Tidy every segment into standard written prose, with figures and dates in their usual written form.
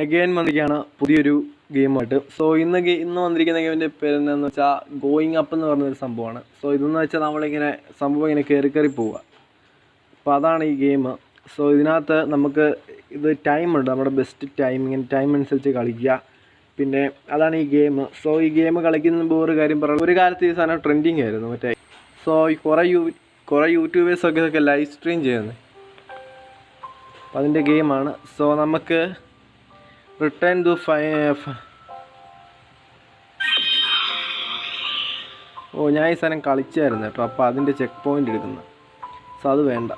Again വന്നിരിക്കുകയാണ് പുതിയൊരു ഗെയിമായിട്ട്. So ഇന്ന് വന്നിരിക്കുന്ന ഗെയിമിൻ്റെ പേര് എന്താണെന്ന് വെച്ചാൽ ഗോയിങ് അപ്പ് എന്ന് പറഞ്ഞൊരു സംഭവമാണ്. സോ ഇതെന്ന് വെച്ചാൽ നമ്മളിങ്ങനെ സംഭവം ഇങ്ങനെ കയറി പോവുക. അപ്പോൾ അതാണ് ഈ ഗെയിം. സോ ഇതിനകത്ത് നമുക്ക് ഇത് ടൈമുണ്ട്, നമ്മുടെ ബെസ്റ്റ് ടൈം, ഇങ്ങനെ ടൈം അനുസരിച്ച് കളിക്കുക. പിന്നെ അതാണ് ഈ ഗെയിം. സോ ഈ ഗെയിം കളിക്കുന്ന മുമ്പ് ഒരു കാര്യം പറയാം, ഒരു കാലത്ത് ഈ സാധനം ട്രെൻഡിങ് ആയിരുന്നു മറ്റേ. സോ കുറേ യൂട്യൂബേഴ്സൊക്കെ ഇതൊക്കെ ലൈവ് സ്ട്രീം ചെയ്യുന്നത്. അപ്പോൾ അതിൻ്റെ ഗെയിമാണ്. സോ നമുക്ക് റിട്ടേൺ ടു ഞാൻ ഈ സാധനം കളിച്ചായിരുന്നു കേട്ടോ. അപ്പോൾ അതിൻ്റെ ചെക്ക് പോയിൻ്റ് എടുക്കുന്നത്. സോ അത് വേണ്ട,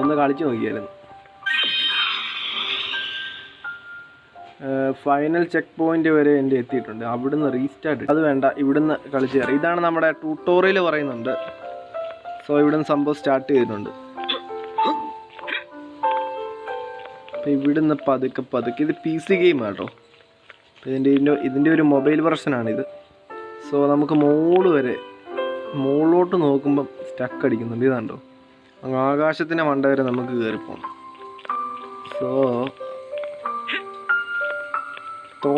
ഒന്ന് കളിച്ച് നോക്കിയായിരുന്നു. ഫൈനൽ ചെക്ക് പോയിൻ്റ് വരെ എൻ്റെ എത്തിയിട്ടുണ്ട്. അവിടുന്ന് റീസ്റ്റാർട്ട്, അത് വേണ്ട, ഇവിടുന്ന് കളിച്ച് കയറി. ഇതാണ് നമ്മുടെ ട്യൂട്ടോറിയൽ പറയുന്നുണ്ട്. സോ ഇവിടുന്ന് സംഭവം സ്റ്റാർട്ട് ചെയ്തിട്ടുണ്ട്. അപ്പോൾ ഇവിടുന്ന് പതുക്കെ ഇത് PC ഗെയിം കേട്ടോ. ഇതിൻ്റെ ഒരു മൊബൈൽ വെർഷനാണിത്. സോ നമുക്ക് മുകളിലോട്ട് നോക്കുമ്പം സ്റ്റക്ക് അടിക്കുന്നുണ്ട്. ഇതാണ്ടോ, അങ്ങ് ആകാശത്തിൻ്റെ മണ്ട വരെ നമുക്ക് കയറിപ്പോണം. സോ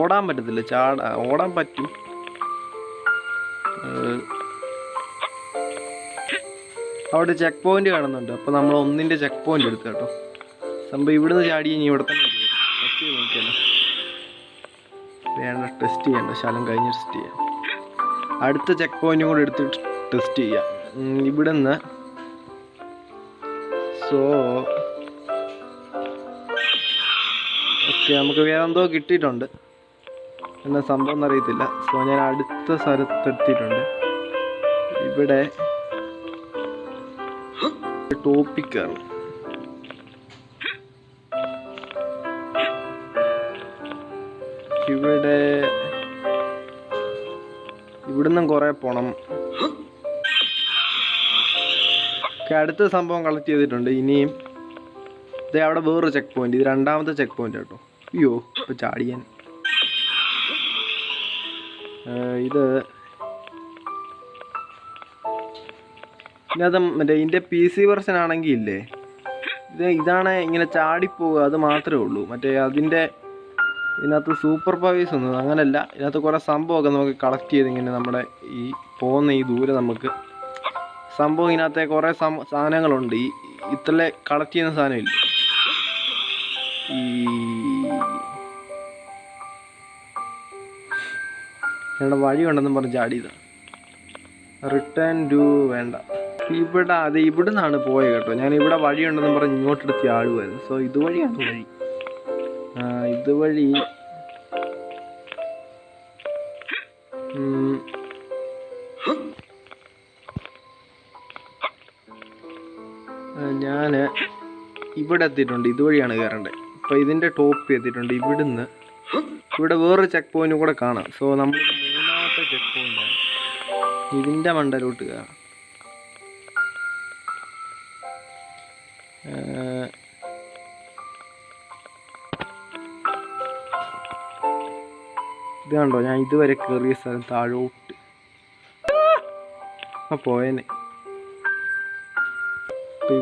ഓടാൻ പറ്റത്തില്ല, ഓടാൻ പറ്റും. അവിടെ ചെക്ക് പോയിന്റ് കാണുന്നുണ്ട്. അപ്പോൾ നമ്മൾ ഒന്നിൻ്റെ ചെക്ക് പോയിന്റ് എടുത്തു കേട്ടോ. സംഭവം ഇവിടുന്ന് ചാടി ഇനി ഇവിടെ തന്നെ ടെസ്റ്റ് ചെയ്ത് നോക്കിയാലോ. വേണ്ട, ടെസ്റ്റ് ചെയ്യണ്ട, ശാലം കഴിഞ്ഞ് ടെസ്റ്റ് ചെയ്യാം. അടുത്ത ചെക്ക് പോയിന്റും കൂടെ എടുത്തിട്ട് ടെസ്റ്റ് ചെയ്യാം ഇവിടുന്ന്. സോ ഓക്കെ, നമുക്ക് വേറെ എന്തോ കിട്ടിയിട്ടുണ്ട്, എന്നാ സംഭവം എന്നറിയത്തില്ല. സോ ഞാൻ അടുത്ത സ്ഥലത്തെത്തിയിട്ടുണ്ട്. ഇവിടെ ടോപ്പിക്കാണ്. ഇവിടുന്നും കുറേ പോണം. അടുത്ത സംഭവം കളക്ട് ചെയ്തിട്ടുണ്ട്. ഇനിയും ഇത് അവിടെ വേറൊരു ചെക്ക് പോയിന്റ്, ഇത് രണ്ടാമത്തെ ചെക്ക് പോയിന്റ് കേട്ടോ. അയ്യോ, ഇപ്പോൾ ചാടിയാൻ. ഇത് ഇതിനകത്ത് മറ്റേ ഇതിൻ്റെ PC വെർഷൻ ആണെങ്കിൽ ഇല്ലേ, ഇതാണ് ഇങ്ങനെ ചാടിപ്പോവുക, അത് മാത്രമേ ഉള്ളൂ. മറ്റേ ഇതിനകത്ത് സൂപ്പർ പവേഴ്സ് ഒന്നും അങ്ങനെയല്ല. ഇതിനകത്ത് കുറേ സംഭവമൊക്കെ നമുക്ക് കളക്ട് ചെയ്ത് ഇങ്ങനെ നമ്മുടെ ഈ പോകുന്ന ഈ ദൂരെ നമുക്ക് സംഭവം, ഇതിനകത്തെ കുറേ സാധനങ്ങളുണ്ട്. ഇത്ര കളക്ട് ചെയ്യുന്ന സാധനമില്ല, ഞങ്ങളുടെ വഴി ഉണ്ടെന്നും പറഞ്ഞ് ചാടിയതാണ്. റിട്ടേൺ ടു വേണ്ട, ഇവിടുന്നാണ് പോയത് കേട്ടോ. ഞാൻ ഇവിടെ വഴിയുണ്ടെന്നും പറഞ്ഞ് ഇങ്ങോട്ടെടുത്ത് ആടുമായിരുന്നു. സോ ഇതുവഴിയാണ് വഴി. ഇതുവഴി ഞാൻ ഇവിടെ എത്തിയിട്ടുണ്ട്. ഇതുവഴിയാണ് കയറേണ്ടത്. അപ്പോൾ ഇതിൻ്റെ ടോപ്പ് എത്തിയിട്ടുണ്ട്. ഇവിടെ വേറൊരു ചെക്ക് പോയിന്റും കൂടെ കാണാം. സോ നമ്മൾ മൂന്നാമത്തെ ചെക്ക് പോയിന്റാണ്. ഇതിൻ്റെ മണ്ടലോട്ട് കയറാം. ഇത് കണ്ടോ, ഞാൻ ഇതുവരെ കയറിയ സ്ഥലം താഴോട്ട് പോയേനെ. അപ്പം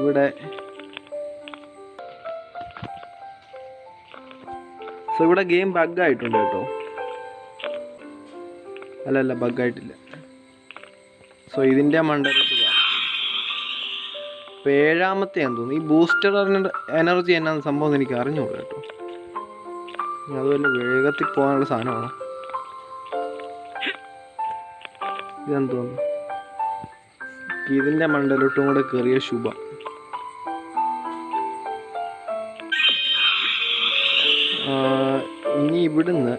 ഇവിടെ ഗെയിം ബഗ്ഗായിട്ടുണ്ട് കേട്ടോ. അല്ല, ബഗ്ഗായിട്ടില്ല. സോ ഇതിൻ്റെ മണ്ടലോട്ട് ഇപ്പോൾ ഏഴാമത്തെയാന്ന് തോന്നുന്നു. ഈ ബൂസ്റ്റർ എനർജി എന്നാന്ന് സംഭവം എനിക്ക് അറിഞ്ഞൂടാ കേട്ടോ. അതുപോലെ വേഗത്തിൽ പോകാനുള്ള സാധനമാണ് ഇതെന്ന് തോന്നുന്നു. ഇതിൻ്റെ മണ്ടലോട്ടും കൂടെ കയറിയ ശുഭ. ഇനി ഇവിടുന്ന്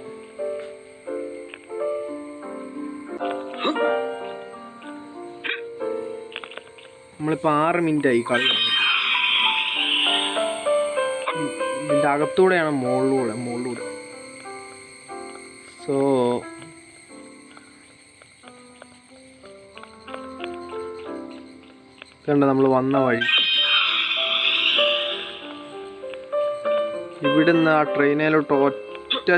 നമ്മളിപ്പോൾ 6 മിനിറ്റായി കളി. ഇതിൻ്റെ അകത്തൂടെയാണ് മുകളിലൂടെ. സോ കണ്ട, നമ്മൾ വന്ന വഴി. ഇവിടുന്ന് ആ ട്രെയിനിലോട്ട് ഒറ്റ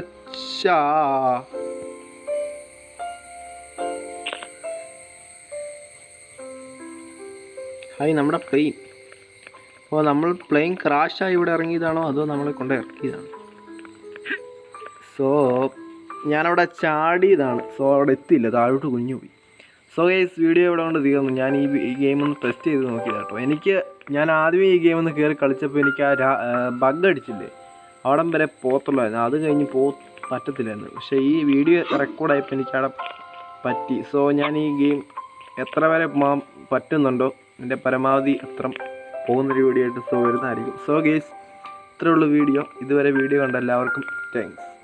നമ്മുടെ പ്ലെയിൻ. അപ്പോൾ നമ്മൾ പ്ലെയിൻ ക്രാഷായി ഇവിടെ ഇറങ്ങിയതാണോ അതോ നമ്മളെ കൊണ്ട് ഇറക്കിയതാണോ? സോ ഞാനവിടെ ചാടിയതാണ്. സോ അവിടെ എത്തിയില്ല, താഴോട്ട് കുഞ്ഞു പോയി. സോ ഗൈസ് വീഡിയോ ഇവിടെ കൊണ്ട് തീർന്നു. ഞാൻ ഈ ഗെയിം ഒന്ന് ടെസ്റ്റ് ചെയ്ത് നോക്കിയത് കേട്ടോ. ഞാൻ ആദ്യമേ ഈ ഗെയിം ഒന്ന് കയറി കളിച്ചപ്പോൾ എനിക്ക് ബഗ് അടിച്ചില്ലേ, അവിടം വരെ പോത്തുള്ളായിരുന്നു. അത് കഴിഞ്ഞ് പറ്റത്തില്ലായിരുന്നു. പക്ഷേ ഈ വീഡിയോ റെക്കോർഡായപ്പോൾ എനിക്കവിടെ പറ്റി. സോ ഞാൻ ഈ ഗെയിം എത്ര വരെ പറ്റുന്നുണ്ടോ എൻ്റെ പരമാവധി അത്ര പോകുന്നൊരു വീഡിയോ ആയിട്ട് വരുന്നതായിരിക്കും. സോ ഗൈസ് ഇത്രയുള്ള വീഡിയോ. ഇതുവരെ വീഡിയോ കണ്ട എല്ലാവർക്കും താങ്ക്സ്.